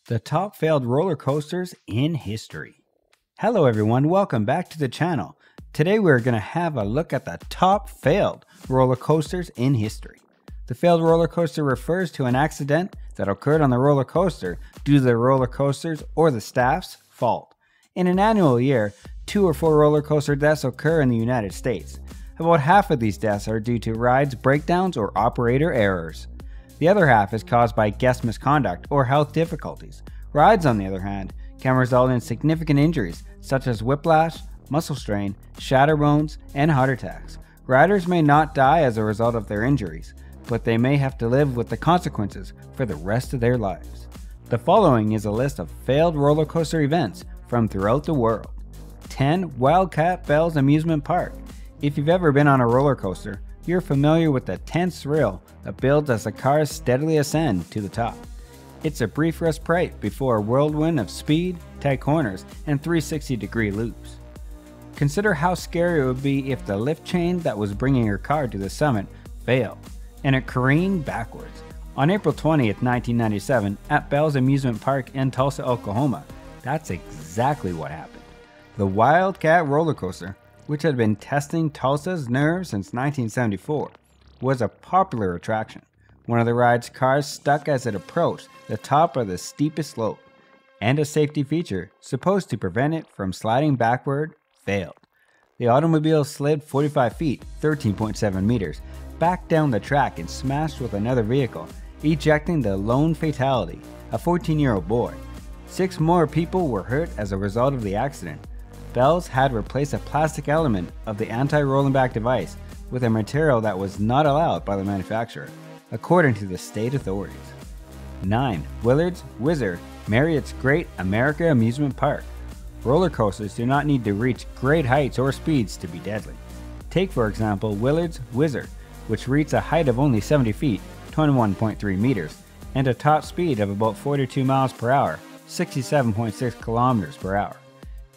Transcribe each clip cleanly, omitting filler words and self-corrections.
The top failed roller coasters in history. Hello everyone, welcome back to the channel. Today we're going to have a look at the top failed roller coasters in history. The failed roller coaster refers to an accident that occurred on the roller coaster due to the roller coaster's or the staff's fault. In an annual year, 2 or 4 roller coaster deaths occur in the United States. About half of these deaths are due to rides breakdowns or operator errors. The other half is caused by guest misconduct or health difficulties. Rides, on the other hand, can result in significant injuries such as whiplash, muscle strain, shatter bones, and heart attacks. Riders may not die as a result of their injuries, but they may have to live with the consequences for the rest of their lives. The following is a list of failed roller coaster events from throughout the world. 10. Wildcat Bells Amusement Park. If you've ever been on a roller coaster, you're familiar with the tense thrill that builds as the cars steadily ascend to the top. It's a brief respite before a whirlwind of speed, tight corners, and 360-degree loops. Consider how scary it would be if the lift chain that was bringing your car to the summit failed, and it careened backwards. On April 20th, 1997, at Bell's Amusement Park in Tulsa, Oklahoma, that's exactly what happened. The Wildcat roller coaster, which had been testing Tulsa's nerves since 1974, was a popular attraction. One of the ride's cars stuck as it approached the top of the steepest slope, and a safety feature supposed to prevent it from sliding backward failed. The automobile slid 45 feet, 13.7 meters, back down the track and smashed with another vehicle, ejecting the lone fatality, a 14-year-old boy. 6 more people were hurt as a result of the accident. Bells had replaced a plastic element of the anti-rolling back device with a material that was not allowed by the manufacturer, according to the state authorities. 9. Willard's Whizzer, Marriott's Great America Amusement Park. Roller coasters do not need to reach great heights or speeds to be deadly. Take for example Willard's Whizzer, which reached a height of only 70 feet, 21.3 meters, and a top speed of about 42 miles per hour, 67.6 kilometers per hour.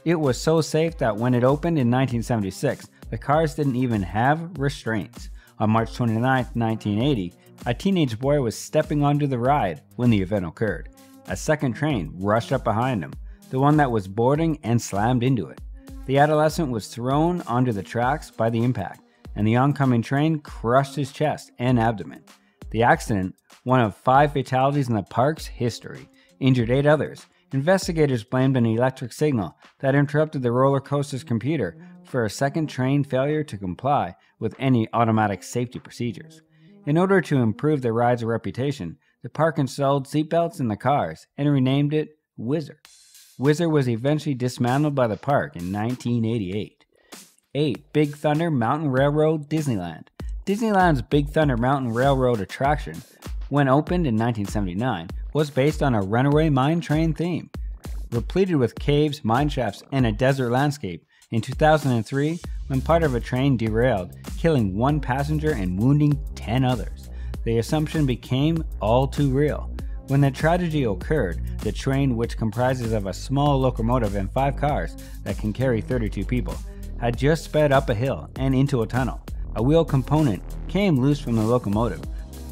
It was so safe that when it opened in 1976, the cars didn't even have restraints. On March 29, 1980, a teenage boy was stepping onto the ride when the event occurred. A second train rushed up behind him, the one that was boarding, and slammed into it. The adolescent was thrown onto the tracks by the impact, and the oncoming train crushed his chest and abdomen. The accident, one of 5 fatalities in the park's history, injured 8 others. Investigators blamed an electric signal that interrupted the roller coaster's computer for a second train failure to comply with any automatic safety procedures. In order to improve the ride's reputation, the park installed seatbelts in the cars and renamed it Whizzer. Whizzer was eventually dismantled by the park in 1988. 8. Big Thunder Mountain Railroad Disneyland. Disneyland's Big Thunder Mountain Railroad attraction, when opened in 1979, was based on a runaway mine train theme. Repleted with caves, mine shafts, and a desert landscape, in 2003, when part of a train derailed, killing 1 passenger and wounding 10 others, the assumption became all too real. When the tragedy occurred, the train, which comprises of a small locomotive and 5 cars that can carry 32 people, had just sped up a hill and into a tunnel. A wheel component came loose from the locomotive,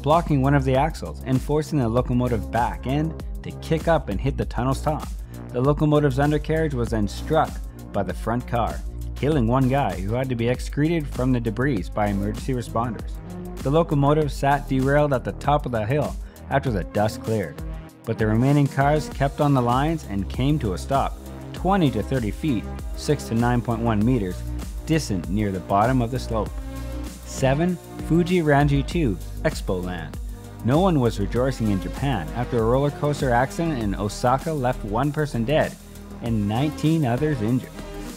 blocking one of the axles and forcing the locomotive back end to kick up and hit the tunnel's top. The locomotive's undercarriage was then struck by the front car, killing 1 guy who had to be excreted from the debris by emergency responders. The locomotive sat derailed at the top of the hill after the dust cleared, but the remaining cars kept on the lines and came to a stop 20 to 30 feet, 6 to 9.1 meters, distant near the bottom of the slope. 7. Fujin 2, Expoland. No one was rejoicing in Japan after a roller coaster accident in Osaka left 1 person dead and 19 others injured.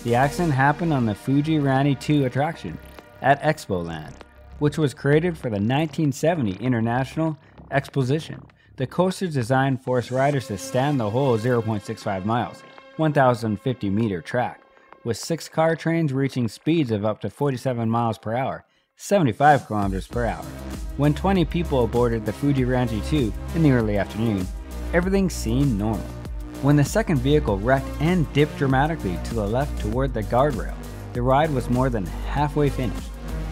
The accident happened on the Fujin 2 attraction at Expoland, which was created for the 1970 International Exposition. The coaster's design forced riders to stand the whole 0.65 miles, 1,050 meter track, with 6 car trains reaching speeds of up to 47 miles per hour, 75 kilometers per hour. When 20 people boarded the Fujin 2 in the early afternoon, everything seemed normal. When the second vehicle wrecked and dipped dramatically to the left toward the guardrail, the ride was more than halfway finished.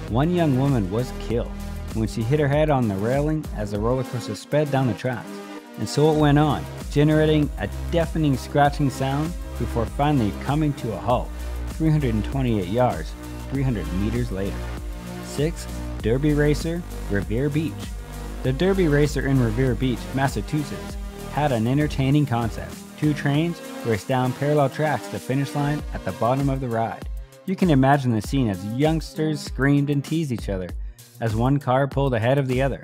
1 young woman was killed when she hit her head on the railing as the roller coaster sped down the tracks. and so it went on, generating a deafening scratching sound before finally coming to a halt 328 yards, 300 meters later. 6. Derby Racer, Revere Beach. The Derby Racer in Revere Beach, Massachusetts, had an entertaining concept. 2 trains raced down parallel tracks to the finish line at the bottom of the ride. You can imagine the scene as youngsters screamed and teased each other as one car pulled ahead of the other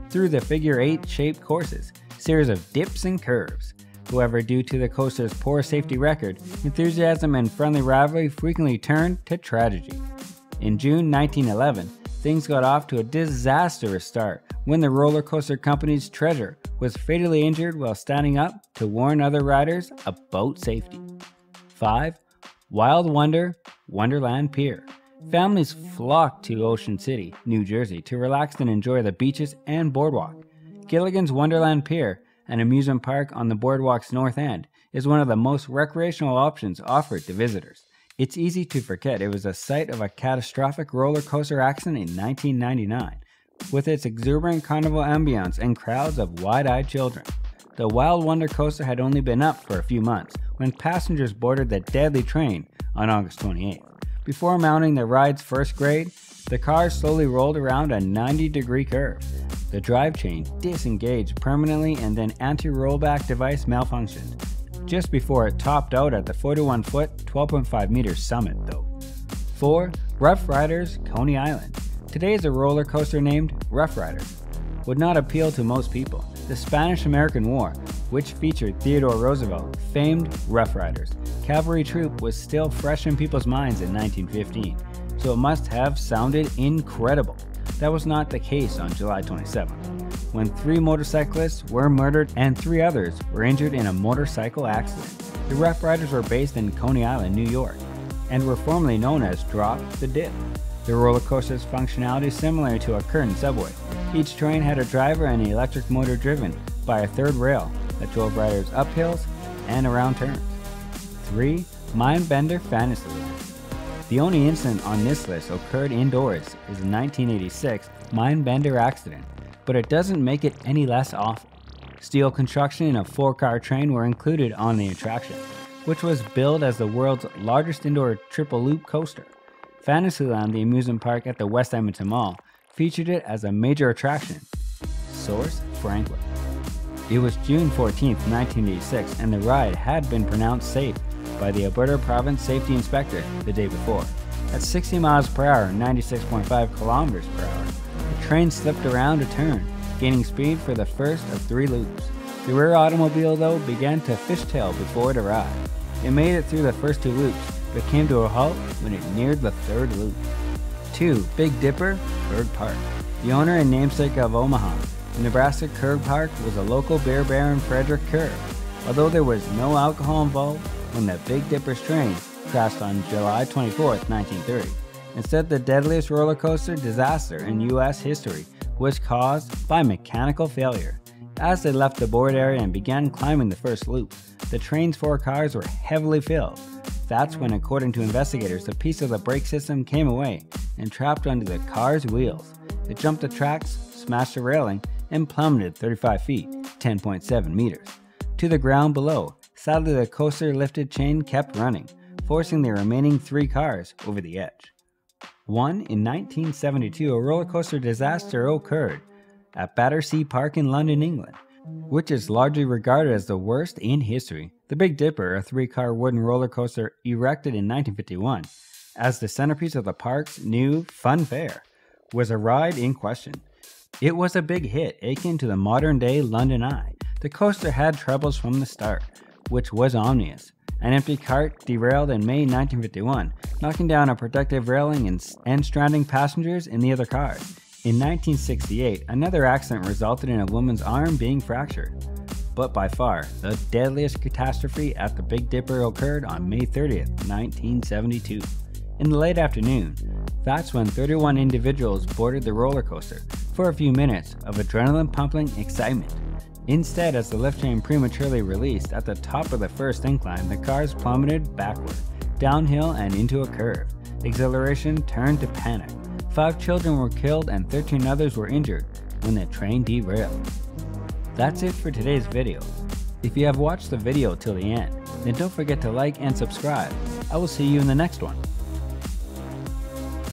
through the figure-8 shaped courses, series of dips and curves. However, due to the coaster's poor safety record, enthusiasm and friendly rivalry frequently turned to tragedy. In June 1911, things got off to a disastrous start when the roller coaster company's treasurer was fatally injured while standing up to warn other riders about safety. 5. Wild Wonder, Wonderland Pier. Families flocked to Ocean City, New Jersey to relax and enjoy the beaches and boardwalk. Gilligan's Wonderland Pier, an amusement park on the boardwalk's north end, is one of the most recreational options offered to visitors. It's easy to forget it was the site of a catastrophic roller coaster accident in 1999, with its exuberant carnival ambience and crowds of wide-eyed children. The Wild Wonder coaster had only been up for a few months when passengers boarded the deadly train on August 28th. Before mounting the ride's first grade, the car slowly rolled around a 90-degree curve. The drive chain disengaged permanently and then anti-rollback device malfunctioned just before it topped out at the 41-foot, 12.5 meter summit though. 4. Rough Riders, Coney Island. Today is a roller coaster named Rough Riders. Would not appeal to most people. The Spanish-American War, which featured Theodore Roosevelt, famed Rough Riders. Cavalry troop was still fresh in people's minds in 1915, so it must have sounded incredible. That was not the case on July 27th, when 3 motorcyclists were murdered and 3 others were injured in a motorcycle accident. The Rough Riders were based in Coney Island, New York, and were formerly known as Drop the Dip. The roller coaster's functionality is similar to a curtain subway. Each train had a driver and an electric motor driven by a third rail that drove riders up hills and around turns. 3. Mindbender Fantasyland. The only incident on this list occurred indoors is the 1986 Mindbender accident, but it doesn't make it any less awful. Steel construction and a 4-car train were included on the attraction, which was billed as the world's largest indoor triple loop coaster. Fantasyland, the amusement park at the West Edmonton Mall, featured it as a major attraction. Source: Franklin. It was June 14, 1986, and the ride had been pronounced safe by the Alberta Province Safety Inspector the day before. At 60 miles per hour and 96.5 kilometers per hour, the train slipped around a turn, gaining speed for the first of 3 loops. The rear automobile, though, began to fishtail before it arrived. It made it through the first 2 loops, but came to a halt when it neared the 3rd loop. 2. Big Dipper, Kerg Park. The owner and namesake of Omaha, Nebraska, Kerg Park was a local beer baron, Frederick Kerg. Although there was no alcohol involved when the Big Dipper's train crashed on July 24, 1930. Instead, the deadliest roller coaster disaster in U.S. history was caused by mechanical failure. As they left the board area and began climbing the first loop, the train's 4 cars were heavily filled. That's when, according to investigators, a piece of the brake system came away and trapped onto the car's wheels. It jumped the tracks, smashed the railing, and plummeted 35 feet, 10.7 meters, to the ground below. Sadly, the coaster lifted chain kept running, forcing the remaining 3 cars over the edge. 1. In 1972, a roller coaster disaster occurred at Battersea Park in London, England, which is largely regarded as the worst in history. The Big Dipper, a 3-car wooden roller coaster erected in 1951 as the centerpiece of the park's new Fun Fair, was a ride in question. It was a big hit, akin to the modern-day London Eye. The coaster had troubles from the start, which was ominous. An empty cart derailed in May 1951, knocking down a protective railing and stranding passengers in the other cars. In 1968, another accident resulted in a woman's arm being fractured. But by far, the deadliest catastrophe at the Big Dipper occurred on May 30th, 1972. In the late afternoon, that's when 31 individuals boarded the roller coaster for a few minutes of adrenaline-pumping excitement. Instead, as the lift chain prematurely released at the top of the first incline, the cars plummeted backward, downhill and into a curve. Exhilaration turned to panic. 5 children were killed and 13 others were injured when the train derailed. That's it for today's video. If you have watched the video till the end, then don't forget to like and subscribe. I will see you in the next one.